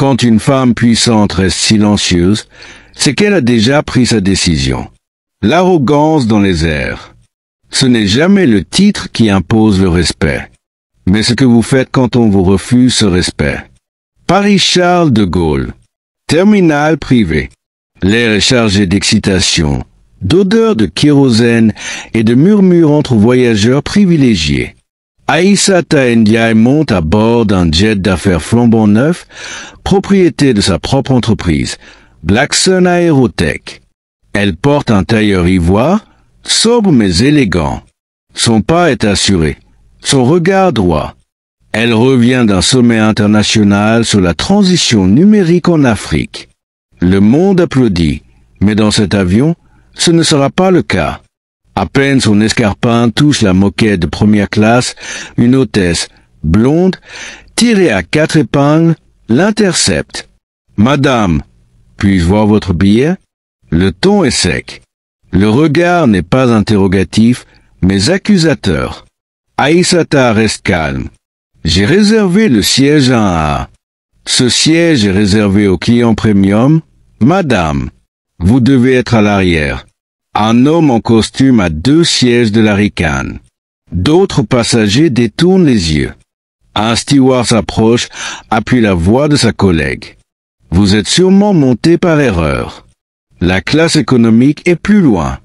Quand une femme puissante reste silencieuse, c'est qu'elle a déjà pris sa décision. L'arrogance dans les airs. Ce n'est jamais le titre qui impose le respect, mais ce que vous faites quand on vous refuse ce respect. Paris-Charles de Gaulle. Terminal privé. L'air est chargé d'excitation, d'odeurs de kérosène et de murmures entre voyageurs privilégiés. Aïssata Ndiaye monte à bord d'un jet d'affaires flambant neuf, propriété de sa propre entreprise, Blackson Aerotech. Elle porte un tailleur ivoire, sobre mais élégant. Son pas est assuré, son regard droit. Elle revient d'un sommet international sur la transition numérique en Afrique. Le monde applaudit, mais dans cet avion, ce ne sera pas le cas. À peine son escarpin touche la moquette de première classe, une hôtesse, blonde, tirée à 4 épingles, l'intercepte. « Madame, puis-je voir votre billet ?» Le ton est sec. Le regard n'est pas interrogatif, mais accusateur. Aïssata reste calme. « J'ai réservé le siège 1A. Ce siège est réservé aux clients premium. Madame, vous devez être à l'arrière. » Un homme en costume a 2 sièges de la ricane. D'autres passagers détournent les yeux. Un steward s'approche, appuie la voix de sa collègue. « Vous êtes sûrement monté par erreur. La classe économique est plus loin. »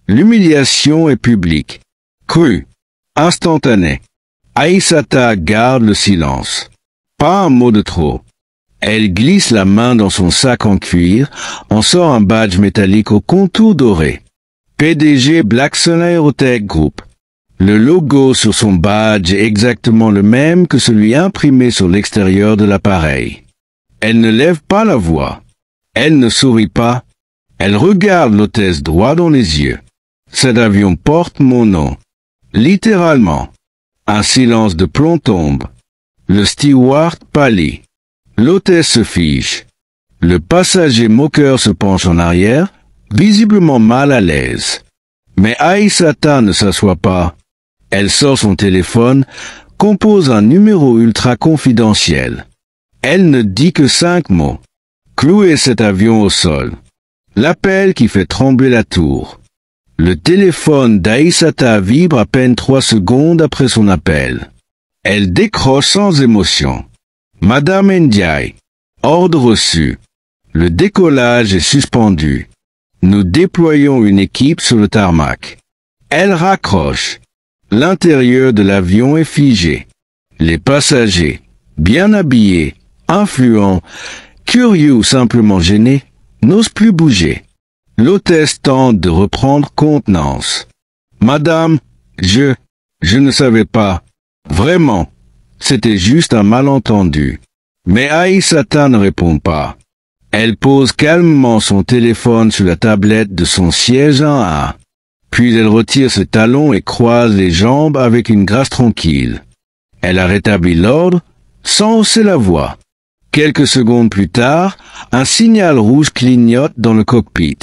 L'humiliation est publique. Crue. Instantanée. Aïssata garde le silence. Pas un mot de trop. Elle glisse la main dans son sac en cuir, en sort un badge métallique au contour doré. PDG Blackson Aerotech Group. Le logo sur son badge est exactement le même que celui imprimé sur l'extérieur de l'appareil. Elle ne lève pas la voix. Elle ne sourit pas. Elle regarde l'hôtesse droit dans les yeux. Cet avion porte mon nom. Littéralement. Un silence de plomb tombe. Le steward pâlit. L'hôtesse se fiche. Le passager moqueur se penche en arrière, visiblement mal à l'aise. Mais Aïssata ne s'assoit pas. Elle sort son téléphone, compose un numéro ultra confidentiel. Elle ne dit que 5 mots. Clouer cet avion au sol. L'appel qui fait trembler la tour. Le téléphone d'Aïssata vibre à peine 3 secondes après son appel. Elle décroche sans émotion. Madame Ndiaye. Ordre reçu. Le décollage est suspendu. Nous déployons une équipe sur le tarmac. Elle raccroche. L'intérieur de l'avion est figé. Les passagers, bien habillés, influents, curieux ou simplement gênés, n'osent plus bouger. L'hôtesse tente de reprendre contenance. Madame, je ne savais pas. Vraiment, c'était juste un malentendu. Mais Aïssata ne répond pas. Elle pose calmement son téléphone sur la tablette de son siège 1A. Puis elle retire ses talons et croise les jambes avec une grâce tranquille. Elle a rétabli l'ordre, sans hausser la voix. Quelques secondes plus tard, un signal rouge clignote dans le cockpit.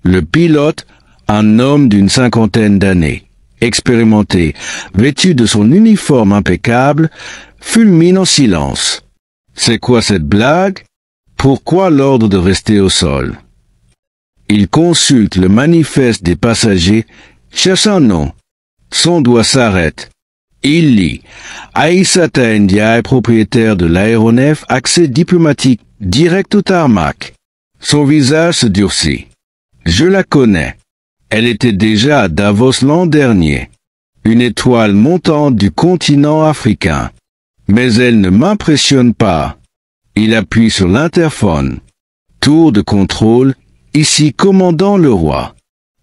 Le pilote, un homme d'une 50aine d'années, expérimenté, vêtu de son uniforme impeccable, fulmine en silence. C'est quoi cette blague? Pourquoi l'ordre de rester au sol? Il consulte le manifeste des passagers, cherche un nom. Son doigt s'arrête. Il lit « Aïssata Ndiaye, propriétaire de l'aéronef, accès diplomatique direct au tarmac ». Son visage se durcit. « Je la connais. Elle était déjà à Davos l'an dernier. Une étoile montante du continent africain. Mais elle ne m'impressionne pas. » Il appuie sur l'interphone. Tour de contrôle, ici commandant Leroy.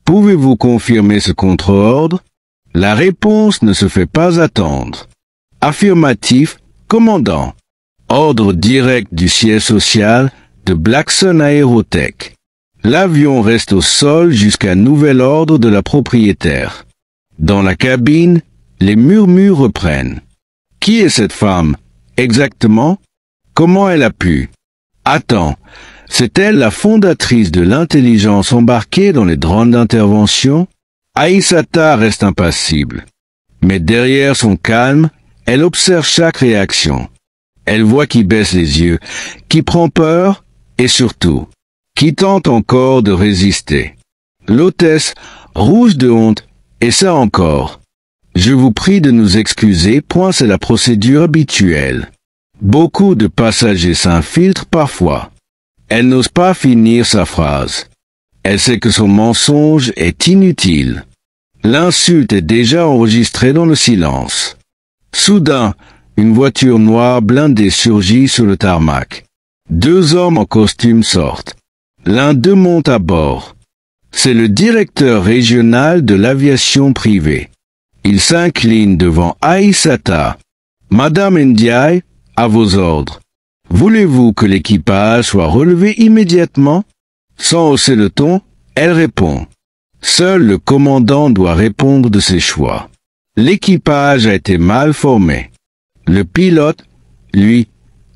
Pouvez-vous confirmer ce contre-ordre? La réponse ne se fait pas attendre. Affirmatif, commandant. Ordre direct du siège social de Blackson Aerotech. L'avion reste au sol jusqu'à nouvel ordre de la propriétaire. Dans la cabine, les murmures reprennent. Qui est cette femme? Exactement? Comment elle a pu? Attends, c'est elle la fondatrice de l'intelligence embarquée dans les drones d'intervention? Aïssata reste impassible. Mais derrière son calme, elle observe chaque réaction. Elle voit qui baisse les yeux, qui prend peur, et surtout, qui tente encore de résister. L'hôtesse, rouge de honte, et ça encore. Je vous prie de nous excuser, c'est la procédure habituelle. Beaucoup de passagers s'infiltrent parfois. Elle n'ose pas finir sa phrase. Elle sait que son mensonge est inutile. L'insulte est déjà enregistrée dans le silence. Soudain, une voiture noire blindée surgit sur le tarmac. 2 hommes en costume sortent. L'un d'eux monte à bord. C'est le directeur régional de l'aviation privée. Il s'incline devant Aïssata. Madame Ndiaye, à vos ordres. Voulez-vous que l'équipage soit relevé immédiatement? Sans hausser le ton, elle répond. Seul le commandant doit répondre de ses choix. L'équipage a été mal formé. Le pilote, lui,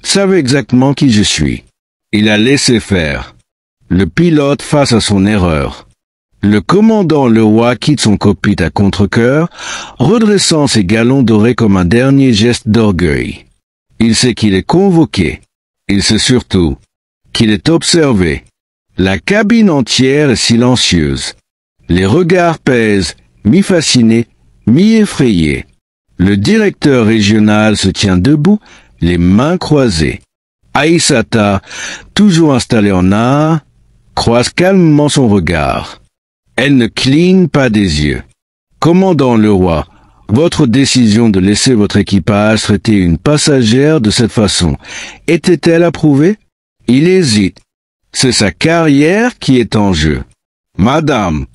savait exactement qui je suis. Il a laissé faire. Le pilote face à son erreur. Le commandant Leroy quitte son cockpit à contre-cœur, redressant ses galons dorés comme un dernier geste d'orgueil. Il sait qu'il est convoqué. Il sait surtout qu'il est observé. La cabine entière est silencieuse. Les regards pèsent, mi-fascinés, mi-effrayés. Le directeur régional se tient debout, les mains croisées. Aïssata, toujours installée en art, croise calmement son regard. Elle ne cligne pas des yeux. Commandant Leroy, votre décision de laisser votre équipage traiter une passagère de cette façon, était-elle approuvée? Il hésite. C'est sa carrière qui est en jeu. Madame,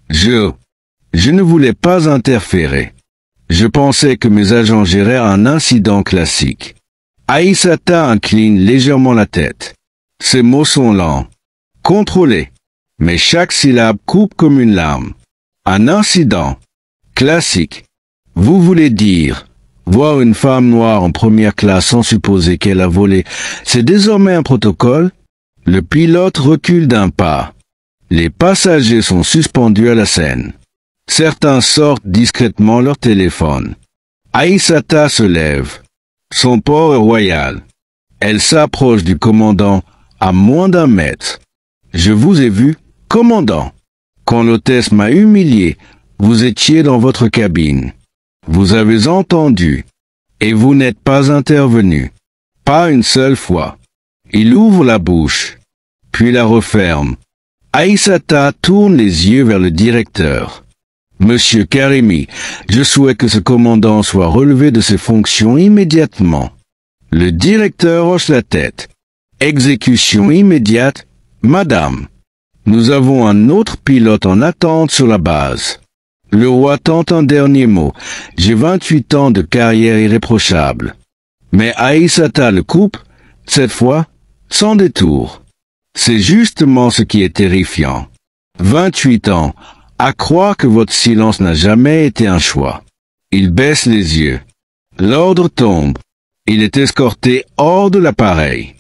je ne voulais pas interférer. Je pensais que mes agents géraient un incident classique. Aïssata incline légèrement la tête. Ses mots sont lents, contrôlés, mais chaque syllabe coupe comme une lame. Un incident classique. Vous voulez dire, voir une femme noire en première classe sans supposer qu'elle a volé, c'est désormais un protocole? Le pilote recule d'un pas. Les passagers sont suspendus à la scène. Certains sortent discrètement leur téléphone. Aïssata se lève. Son port est royal. Elle s'approche du commandant à moins d'1 mètre. Je vous ai vu, commandant. Quand l'hôtesse m'a humilié, vous étiez dans votre cabine. Vous avez entendu. Et vous n'êtes pas intervenu. Pas une seule fois. Il ouvre la bouche, puis la referme. Aïssata tourne les yeux vers le directeur. Monsieur Karimi, je souhaite que ce commandant soit relevé de ses fonctions immédiatement. Le directeur hoche la tête. Exécution immédiate, madame. Nous avons un autre pilote en attente sur la base. Le roi tente un dernier mot. J'ai 28 ans de carrière irréprochable. Mais Aïssata le coupe, cette fois, sans détour. C'est justement ce qui est terrifiant. 28 ans, à croire que votre silence n'a jamais été un choix. Il baisse les yeux. L'ordre tombe. Il est escorté hors de l'appareil.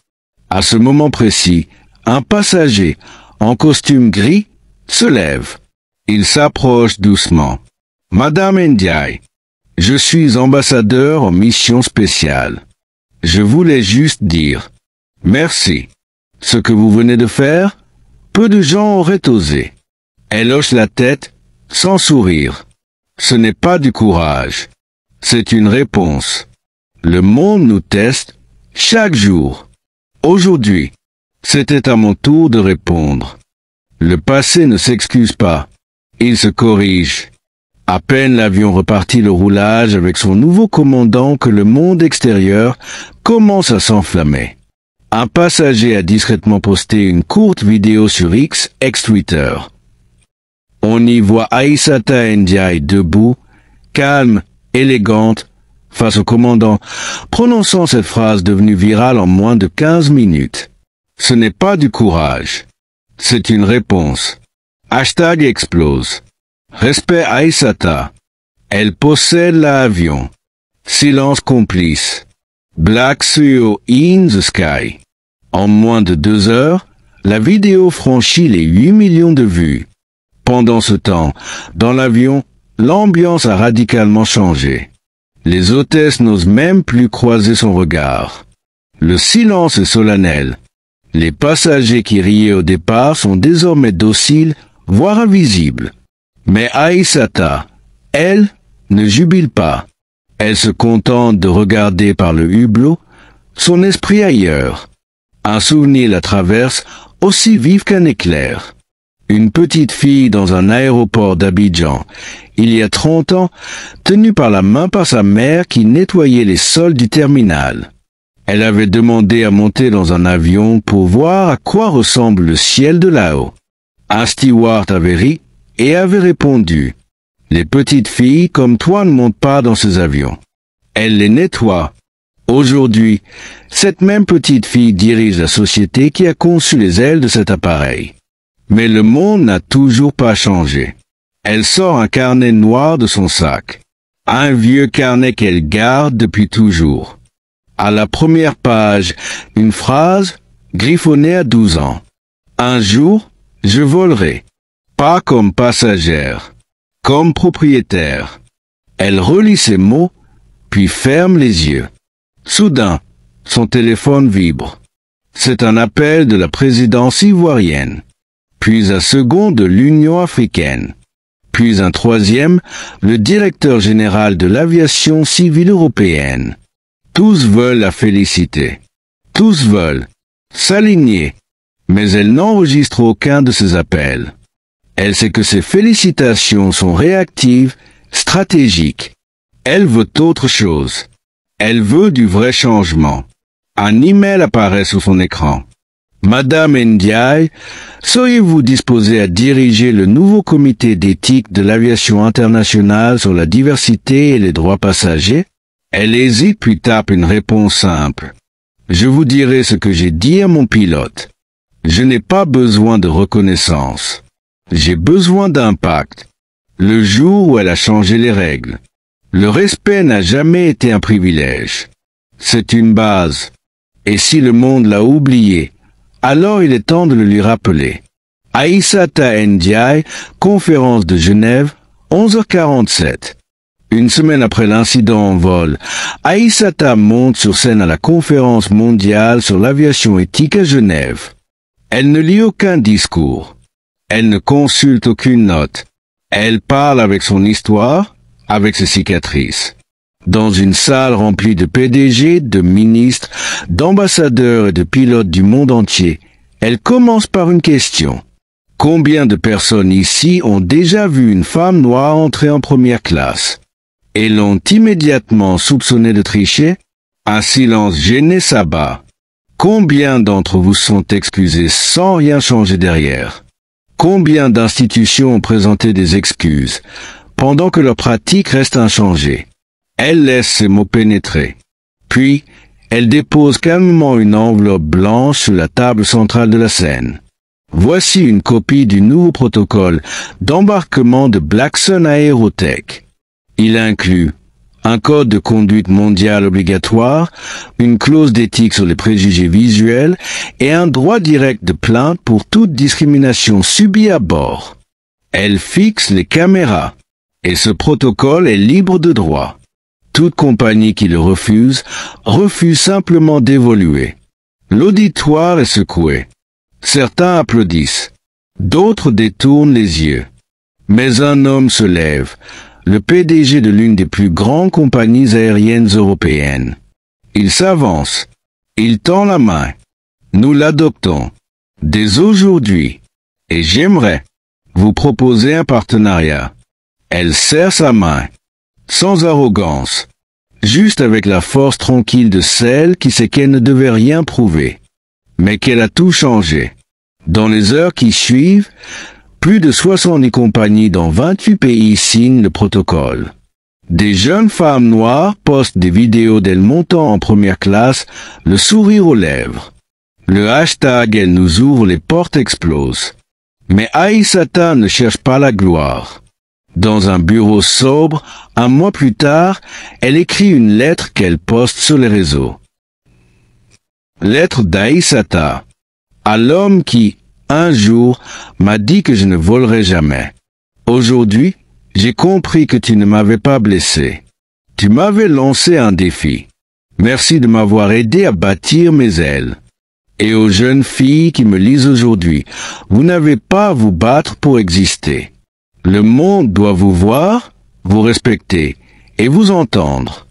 À ce moment précis, un passager, en costume gris, se lève. Il s'approche doucement. Madame Ndiaye, je suis ambassadeur en mission spéciale. Je voulais juste dire merci. Ce que vous venez de faire, peu de gens auraient osé. Elle hoche la tête, sans sourire. Ce n'est pas du courage. C'est une réponse. Le monde nous teste, chaque jour. Aujourd'hui, c'était à mon tour de répondre. Le passé ne s'excuse pas. Il se corrige. À peine l'avion repartit le roulage avec son nouveau commandant que le monde extérieur commence à s'enflammer. Un passager a discrètement posté une courte vidéo sur X, ex-Twitter. On y voit Aïssata Ndiaye debout, calme, élégante, face au commandant, prononçant cette phrase devenue virale en moins de 15 minutes. Ce n'est pas du courage. C'est une réponse. Hashtag explose. Respect Aïssata. Elle possède l'avion. Silence complice. Black Suyo in the sky. En moins de 2 heures, la vidéo franchit les 8 millions de vues. Pendant ce temps, dans l'avion, l'ambiance a radicalement changé. Les hôtesses n'osent même plus croiser son regard. Le silence est solennel. Les passagers qui riaient au départ sont désormais dociles, voire invisibles. Mais Aïssata, elle, ne jubile pas. Elle se contente de regarder par le hublot, son esprit ailleurs. Un souvenir la traverse, aussi vif qu'un éclair. Une petite fille dans un aéroport d'Abidjan, il y a 30 ans, tenue par la main par sa mère qui nettoyait les sols du terminal. Elle avait demandé à monter dans un avion pour voir à quoi ressemble le ciel de là-haut. Un steward avait ri et avait répondu « Les petites filles comme toi ne montent pas dans ces avions. Elle les nettoie. » Aujourd'hui, cette même petite fille dirige la société qui a conçu les ailes de cet appareil. Mais le monde n'a toujours pas changé. Elle sort un carnet noir de son sac. Un vieux carnet qu'elle garde depuis toujours. À la première page, une phrase griffonnée à 12 ans. Un jour, je volerai. Pas comme passagère, comme propriétaire. Elle relit ces mots, puis ferme les yeux. Soudain, son téléphone vibre. C'est un appel de la présidence ivoirienne. Puis un second de l'Union africaine. Puis un troisième, le directeur général de l'aviation civile européenne. Tous veulent la féliciter. Tous veulent s'aligner. Mais elle n'enregistre aucun de ces appels. Elle sait que ces félicitations sont réactives, stratégiques. Elle veut autre chose. Elle veut du vrai changement. Un email apparaît sur son écran. Madame Ndiaye, seriez-vous disposée à diriger le nouveau comité d'éthique de l'aviation internationale sur la diversité et les droits passagers? Elle hésite puis tape une réponse simple. Je vous dirai ce que j'ai dit à mon pilote. Je n'ai pas besoin de reconnaissance. J'ai besoin d'impact. Le jour où elle a changé les règles. Le respect n'a jamais été un privilège. C'est une base. Et si le monde l'a oublié, alors il est temps de le lui rappeler. Aïssata Ndiaye, conférence de Genève, 11h47. Une semaine après l'incident en vol, Aïssata monte sur scène à la conférence mondiale sur l'aviation éthique à Genève. Elle ne lit aucun discours. Elle ne consulte aucune note. Elle parle avec son histoire, avec ses cicatrices. Dans une salle remplie de PDG, de ministres, d'ambassadeurs et de pilotes du monde entier, elle commence par une question. Combien de personnes ici ont déjà vu une femme noire entrer en première classe et l'ont immédiatement soupçonnée de tricher? Un silence gêné s'abat. Combien d'entre vous sont excusés sans rien changer derrière? Combien d'institutions ont présenté des excuses, pendant que leur pratique reste inchangée? Elle laisse ces mots pénétrer. Puis, elle dépose calmement une enveloppe blanche sur la table centrale de la scène. Voici une copie du nouveau protocole d'embarquement de Blackson Aerotech. Il inclut un code de conduite mondial obligatoire, une clause d'éthique sur les préjugés visuels et un droit direct de plainte pour toute discrimination subie à bord. Elle fixe les caméras, et ce protocole est libre de droit. Toute compagnie qui le refuse simplement d'évoluer. L'auditoire est secoué. Certains applaudissent, d'autres détournent les yeux. Mais un homme se lève, le PDG de l'une des plus grandes compagnies aériennes européennes. Il s'avance. Il tend la main. Nous l'adoptons. Dès aujourd'hui. Et j'aimerais vous proposer un partenariat. Elle serre sa main. Sans arrogance. Juste avec la force tranquille de celle qui sait qu'elle ne devait rien prouver. Mais qu'elle a tout changé. Dans les heures qui suivent, plus de 70 compagnies dans 28 pays signent le protocole. Des jeunes femmes noires postent des vidéos d'elles montant en première classe, le sourire aux lèvres. Le hashtag « Elle nous ouvre les portes » explose. Mais Aïssata ne cherche pas la gloire. Dans un bureau sobre, un mois plus tard, elle écrit une lettre qu'elle poste sur les réseaux. Lettre d'Aïssata à l'homme qui, un jour, m'a dit que je ne volerais jamais. Aujourd'hui, j'ai compris que tu ne m'avais pas blessé. Tu m'avais lancé un défi. Merci de m'avoir aidé à bâtir mes ailes. Et aux jeunes filles qui me lisent aujourd'hui, vous n'avez pas à vous battre pour exister. Le monde doit vous voir, vous respecter et vous entendre.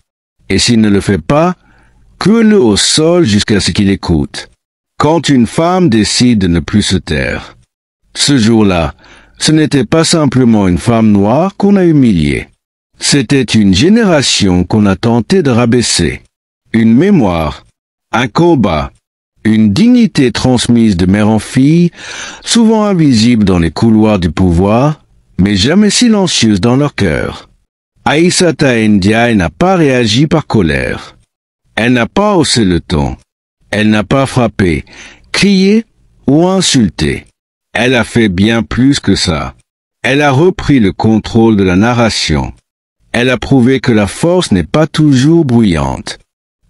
Et s'il ne le fait pas, clouez-le au sol jusqu'à ce qu'il écoute. Quand une femme décide de ne plus se taire, ce jour-là, ce n'était pas simplement une femme noire qu'on a humiliée. C'était une génération qu'on a tenté de rabaisser. Une mémoire, un combat, une dignité transmise de mère en fille, souvent invisible dans les couloirs du pouvoir, mais jamais silencieuse dans leur cœur. Aïssata Ndiaye n'a pas réagi par colère. Elle n'a pas haussé le ton. Elle n'a pas frappé, crié ou insulté. Elle a fait bien plus que ça. Elle a repris le contrôle de la narration. Elle a prouvé que la force n'est pas toujours bruyante.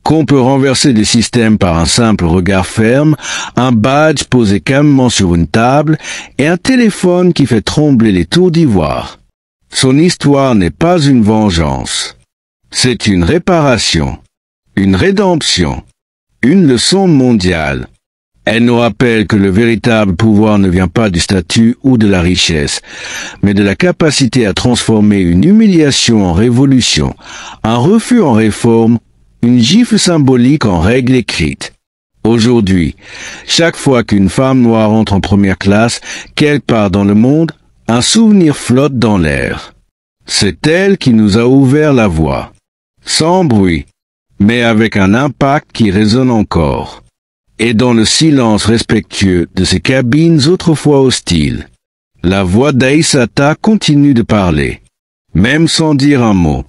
Qu'on peut renverser des systèmes par un simple regard ferme, un badge posé calmement sur une table et un téléphone qui fait trembler les tours d'ivoire. Son histoire n'est pas une vengeance. C'est une réparation, une rédemption, une leçon mondiale. Elle nous rappelle que le véritable pouvoir ne vient pas du statut ou de la richesse, mais de la capacité à transformer une humiliation en révolution, un refus en réforme, une gifle symbolique en règle écrite. Aujourd'hui, chaque fois qu'une femme noire entre en première classe, quelque part dans le monde, un souvenir flotte dans l'air. C'est elle qui nous a ouvert la voie. Sans bruit, mais avec un impact qui résonne encore. Et dans le silence respectueux de ces cabines autrefois hostiles, la voix d'Aïssata continue de parler, même sans dire un mot.